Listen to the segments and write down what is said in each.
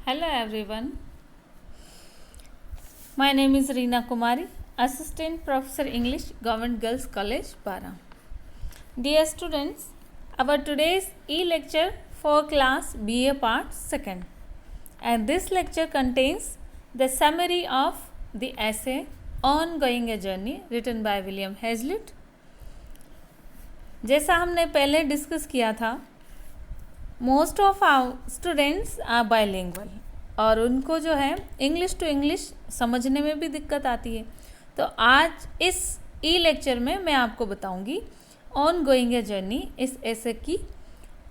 Hello everyone. My name is Reena Kumari, Assistant Professor English, Government Girls College, Para. Dear students, our today's e-lecture for class BA Part 2nd. And this lecture contains the summary of the essay Ongoing a Journey written by William Hazlitt. जैसा हमने पहले discuss किया था, most of our students are bilingual और उनको जो है English to English समझने में भी दिक्कत आती है। तो आज इस ई लेक्चर में मैं आपको बताऊंगी ऑन गोइंग ए जर्नी इस ऐसे की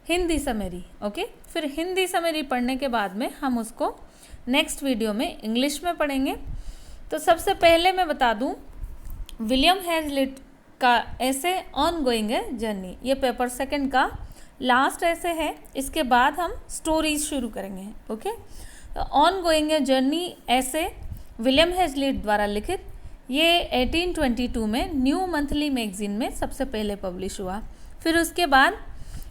हिंदी समरी। ओके, फिर हिंदी समरी पढ़ने के बाद में हम उसको नेक्स्ट वीडियो में इंग्लिश में पढ़ेंगे। तो सबसे पहले मैं बता दूं, विलियम हैजलिट का ऐसे ऑन गोइंग ए जर्नी, ये पेपर सेकंड का लास्ट ऐसे है। इसके बाद हम स्टोरीज शुरू करेंगे। ओके, तो ऑन गोइंग ए जर्नी ऐसे विलियम हैजलिट द्वारा लिखित, ये 1822 में न्यू मंथली मैगजीन में सबसे पहले पब्लिश हुआ। फिर उसके बाद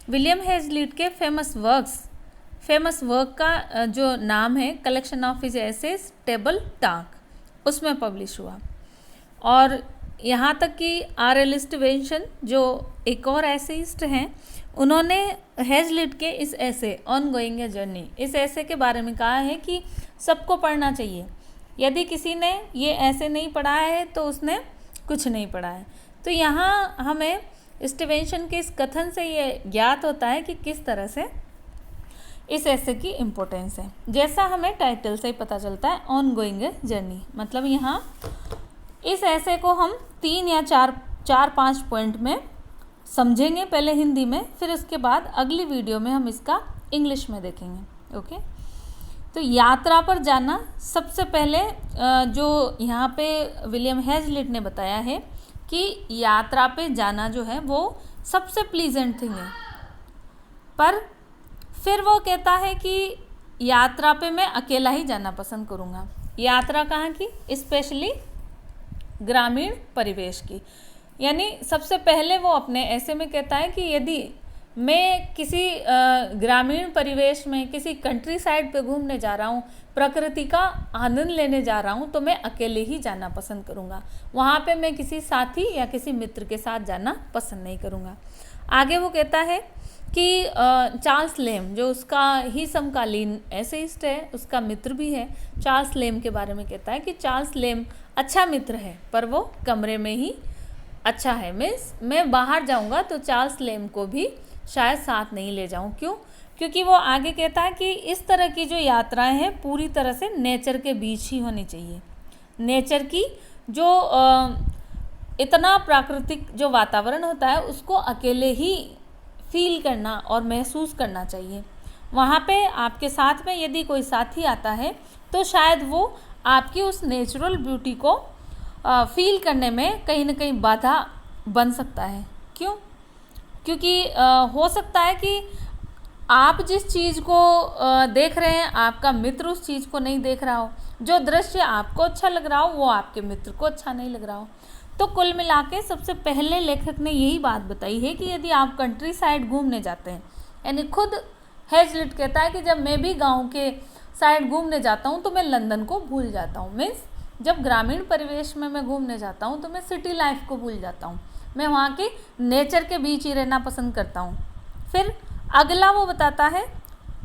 विलियम हैजलिट के फेमस वर्क का जो नाम है collection of his essays Table Talk, उसमें पब्लिश हुआ। और यहाँ तक कि R.L. स्टीवेंसन जो एक और एसेइस्ट हैं, उन्होंने हैजलिट के इस ऐसे ऑन गोइंग ए जर्नी, इस ऐसे के बारे में कहा है कि सबको पढ़ना चाहिए। यदि किसी ने ये ऐसे नहीं पढ़ा है तो उसने कुछ नहीं पढ़ा है। तो यहाँ हमें स्टीवेंसन के इस कथन से ये ज्ञात होता है कि किस तरह से इस ऐसे की इम्पोर्टेंस है। जैसा हमें टाइटल से ही पता चलता है, ऑन गोइंग ए जर्नी, मतलब यहाँ इस ऐसे को हम 3 या 4-5 पॉइंट में समझेंगे, पहले हिंदी में, फिर उसके बाद अगली वीडियो में हम इसका इंग्लिश में देखेंगे। ओके, तो यात्रा पर जाना, सबसे पहले जो यहाँ पे विलियम हैजलिट ने बताया है कि यात्रा पे जाना जो है वो सबसे प्लीजेंट थिंग है। पर फिर वो कहता है कि यात्रा पे मैं अकेला ही जाना पसंद करूँगा। यात्रा कहाँ की? स्पेशली ग्रामीण परिवेश की। यानी सबसे पहले वो अपने ऐसे में कहता है कि यदि मैं किसी ग्रामीण परिवेश में किसी कंट्री साइड पे घूमने जा रहा हूँ, प्रकृति का आनंद लेने जा रहा हूँ, तो मैं अकेले ही जाना पसंद करूँगा। वहाँ पे मैं किसी साथी या किसी मित्र के साथ जाना पसंद नहीं करूँगा। आगे वो कहता है कि चार्ल्स लेम, जो उसका ही समकालीन एसेइस्ट है, उसका मित्र भी है, चार्ल्स लेम के बारे में कहता है कि चार्ल्स लेम अच्छा मित्र है पर वो कमरे में ही अच्छा है। मैं बाहर जाऊंगा तो चार्ल्स लेम को भी शायद साथ नहीं ले जाऊं। क्यों? क्योंकि वो आगे कहता है कि इस तरह की जो यात्राएं हैं पूरी तरह से नेचर के बीच ही होनी चाहिए। नेचर की जो इतना प्राकृतिक जो वातावरण होता है उसको अकेले ही फील करना और महसूस करना चाहिए। वहाँ पे आपके साथ में यदि कोई साथी आता है तो शायद वो आपकी उस नेचुरल ब्यूटी को फील करने में कहीं ना कहीं बाधा बन सकता है। क्यों? क्योंकि हो सकता है कि आप जिस चीज़ को देख रहे हैं आपका मित्र उस चीज़ को नहीं देख रहा हो, जो दृश्य आपको अच्छा लग रहा हो वो आपके मित्र को अच्छा नहीं लग रहा हो। तो कुल मिला के सबसे पहले लेखक ने यही बात बताई है कि यदि आप कंट्री साइड घूमने जाते हैं, यानी खुद हैजलिट कहता है कि जब मैं भी गाँव के साइड घूमने जाता हूँ तो मैं लंदन को भूल जाता हूँ। मीन्स जब ग्रामीण परिवेश में मैं घूमने जाता हूँ तो मैं सिटी लाइफ को भूल जाता हूँ, मैं वहाँ के नेचर के बीच ही रहना पसंद करता हूँ। फिर अगला वो बताता है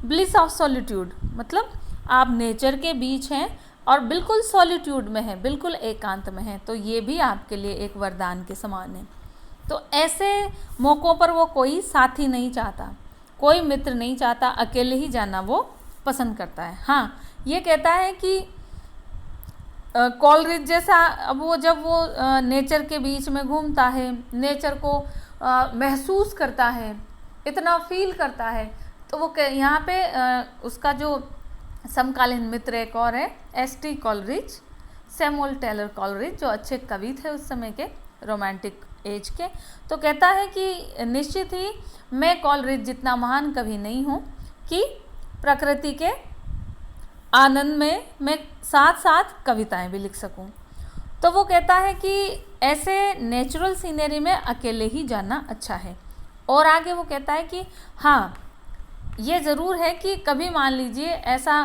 ब्लिस ऑफ सॉलिट्यूड, मतलब आप नेचर के बीच हैं और बिल्कुल सॉलिट्यूड में हैं, बिल्कुल एकांत में हैं, तो ये भी आपके लिए एक वरदान के समान है। तो ऐसे मौक़ों पर वो कोई साथी नहीं चाहता, कोई मित्र नहीं चाहता, अकेले ही जाना वो पसंद करता है। हाँ, ये कहता है कि कॉलरिज जैसा, अब वो जब वो नेचर के बीच में घूमता है, नेचर को महसूस करता है, इतना फील करता है, तो वो यहाँ पे उसका जो समकालीन मित्र एक और है S.T. Coleridge, Samuel Taylor Coleridge, जो अच्छे कवि थे उस समय के, रोमांटिक एज के। तो कहता है कि निश्चित ही मैं कॉलरिज जितना महान कवि नहीं हूँ कि प्रकृति के आनंद में मैं साथ साथ कविताएं भी लिख सकूं। तो वो कहता है कि ऐसे नेचुरल सीनरी में अकेले ही जाना अच्छा है। और आगे वो कहता है कि हाँ, ये ज़रूर है कि कभी मान लीजिए ऐसा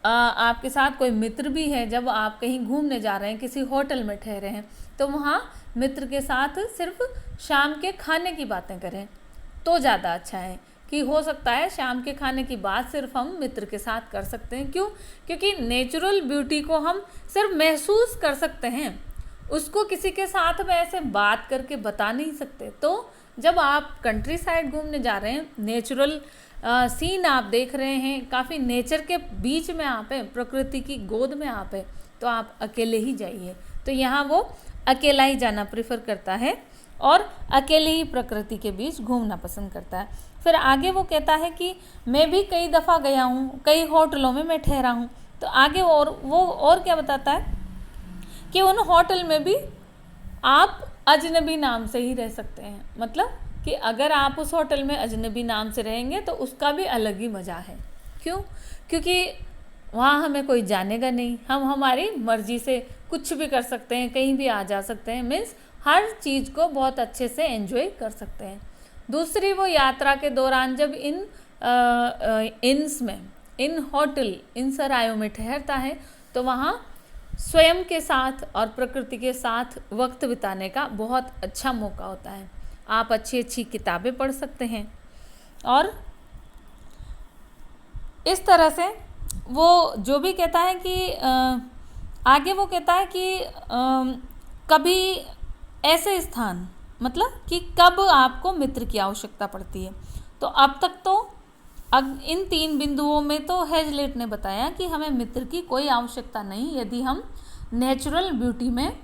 आपके साथ कोई मित्र भी है, जब आप कहीं घूमने जा रहे हैं, किसी होटल में ठहरे हैं, तो वहाँ मित्र के साथ सिर्फ शाम के खाने की बातें करें तो ज़्यादा अच्छा है। कि हो सकता है शाम के खाने की बात सिर्फ हम मित्र के साथ कर सकते हैं। क्यों? क्योंकि नेचुरल ब्यूटी को हम सिर्फ महसूस कर सकते हैं, उसको किसी के साथ में ऐसे बात करके बता नहीं सकते। तो जब आप कंट्री साइड घूमने जा रहे हैं, नेचुरल सीन आप देख रहे हैं, काफ़ी नेचर के बीच में आप हैं, प्रकृति की गोद में आप हैं, तो आप अकेले ही जाइए। तो यहाँ वो अकेला ही जाना प्रेफर करता है और अकेले ही प्रकृति के बीच घूमना पसंद करता है। फिर आगे वो कहता है कि मैं भी कई दफ़ा गया हूँ, कई होटलों में मैं ठहरा हूँ। तो आगे और क्या बताता है कि उन होटल में भी आप अजनबी नाम से ही रह सकते हैं। मतलब कि अगर आप उस होटल में अजनबी नाम से रहेंगे तो उसका भी अलग ही मज़ा है। क्यों? क्योंकि वहाँ हमें कोई जानेगा नहीं, हम हमारी मर्जी से कुछ भी कर सकते हैं, कहीं भी आ जा सकते हैं। मीन्स हर चीज़ को बहुत अच्छे से एंजॉय कर सकते हैं। दूसरी, वो यात्रा के दौरान जब इन होटल, इन सरायों में ठहरता है, तो वहाँ स्वयं के साथ और प्रकृति के साथ वक्त बिताने का बहुत अच्छा मौका होता है। आप अच्छी अच्छी किताबें पढ़ सकते हैं और इस तरह से वो जो भी कहता है कि आगे वो कहता है कि कभी ऐसे स्थान, मतलब कि कब आपको मित्र की आवश्यकता पड़ती है। तो अब तक तो इन 3 बिंदुओं में तो हेजलेट ने बताया कि हमें मित्र की कोई आवश्यकता नहीं, यदि हम नेचुरल ब्यूटी में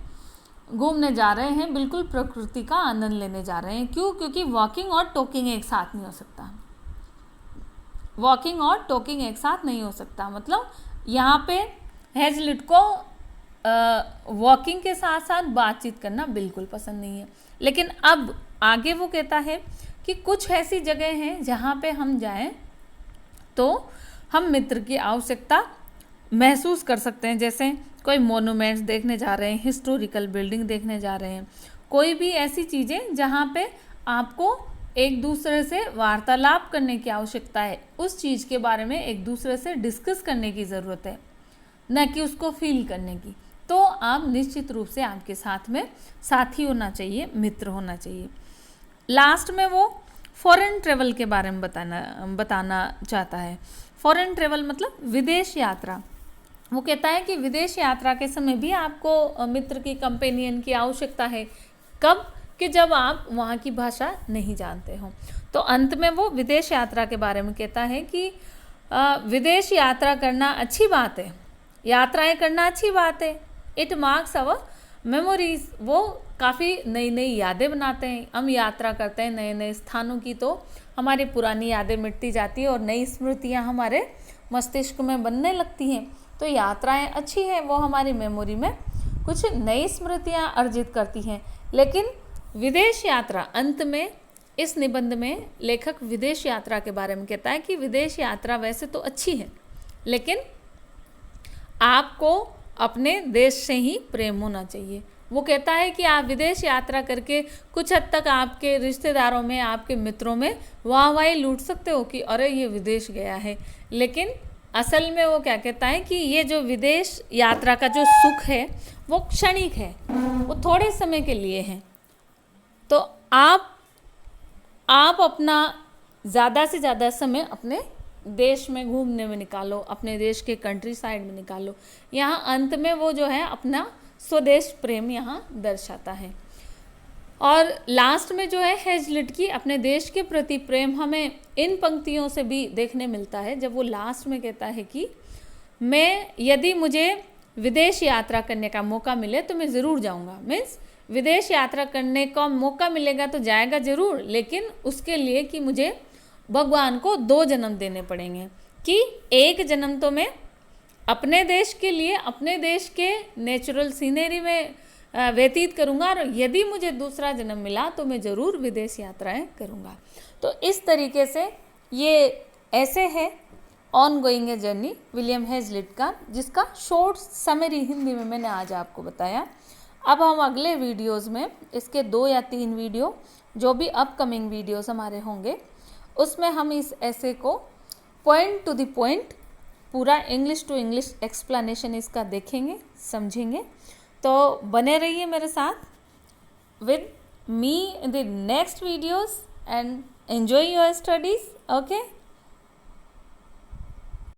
घूमने जा रहे हैं, बिल्कुल प्रकृति का आनंद लेने जा रहे हैं। क्यों? क्योंकि वॉकिंग और टॉकिंग एक साथ नहीं हो सकता। वॉकिंग और टॉकिंग एक साथ नहीं हो सकता। मतलब यहाँ पे हेजलेट को वॉकिंग के साथ साथ बातचीत करना बिल्कुल पसंद नहीं है। लेकिन अब आगे वो कहता है कि कुछ ऐसी जगह हैं जहाँ पे हम जाएं तो हम मित्र की आवश्यकता महसूस कर सकते हैं। जैसे कोई मोनूमेंट्स देखने जा रहे हैं, हिस्टोरिकल बिल्डिंग देखने जा रहे हैं, कोई भी ऐसी चीज़ें जहाँ पे आपको एक दूसरे से वार्तालाप करने की आवश्यकता है, उस चीज़ के बारे में एक दूसरे से डिस्कस करने की ज़रूरत है, न कि उसको फील करने की। तो आप निश्चित रूप से आपके साथ में साथी होना चाहिए, मित्र होना चाहिए। लास्ट में वो फॉरेन ट्रेवल के बारे में बताना चाहता है। फॉरेन ट्रेवल मतलब विदेश यात्रा। वो कहता है कि विदेश यात्रा के समय भी आपको मित्र की कंपेनियन की आवश्यकता है। कब? कि जब आप वहाँ की भाषा नहीं जानते हो। तो अंत में वो विदेश यात्रा के बारे में कहता है कि विदेश यात्रा करना अच्छी बात है, यात्राएं करना अच्छी बात है। It marks our memories. वो काफ़ी नई नई यादें बनाते हैं। हम यात्रा करते हैं नए नए स्थानों की, तो हमारी पुरानी यादें मिटती जाती है और नई स्मृतियाँ हमारे मस्तिष्क में बनने लगती हैं। तो यात्राएं अच्छी हैं, वो हमारी मेमोरी में कुछ नई स्मृतियाँ अर्जित करती हैं। लेकिन विदेश यात्रा, अंत में इस निबंध में लेखक विदेश यात्रा के बारे में कहता है कि विदेश यात्रा वैसे तो अच्छी है, लेकिन आपको अपने देश से ही प्रेम होना चाहिए। वो कहता है कि आप विदेश यात्रा करके कुछ हद तक आपके रिश्तेदारों में, आपके मित्रों में वाहवाही लूट सकते हो कि अरे ये विदेश गया है, लेकिन असल में वो क्या कहता है कि ये जो विदेश यात्रा का जो सुख है वो क्षणिक है, वो थोड़े समय के लिए है। तो आप अपना ज़्यादा से ज़्यादा समय अपने देश में घूमने में निकालो, अपने देश के कंट्री साइड में निकालो। यहाँ अंत में वो जो है अपना स्वदेश प्रेम यहाँ दर्शाता है। और लास्ट में जो है हेजलिट की अपने देश के प्रति प्रेम हमें इन पंक्तियों से भी देखने मिलता है, जब वो लास्ट में कहता है कि यदि मुझे विदेश यात्रा करने का मौका मिले तो मैं ज़रूर जाऊँगा। मीन्स विदेश यात्रा करने का मौका मिलेगा तो जाएगा ज़रूर, लेकिन उसके लिए कि मुझे भगवान को 2 जन्म देने पड़ेंगे। कि एक जन्म तो मैं अपने देश के लिए, अपने देश के नेचुरल सीनरी में व्यतीत करूँगा, और यदि मुझे दूसरा जन्म मिला तो मैं ज़रूर विदेश यात्राएं करूँगा। तो इस तरीके से ये ऐसे है on going a journey William Hazlitt का, जिसका शॉर्ट समरी हिंदी में मैंने आज आपको बताया। अब हम अगले वीडियोस में इसके 2 या 3 वीडियो, जो भी अपकमिंग वीडियोस हमारे होंगे, उसमें हम इस ऐसे को पॉइंट टू द पॉइंट पूरा इंग्लिश टू इंग्लिश एक्सप्लेनेशन इसका देखेंगे, समझेंगे। तो बने रहिए मेरे साथ with me in the next videos and enjoy your studies. Okay.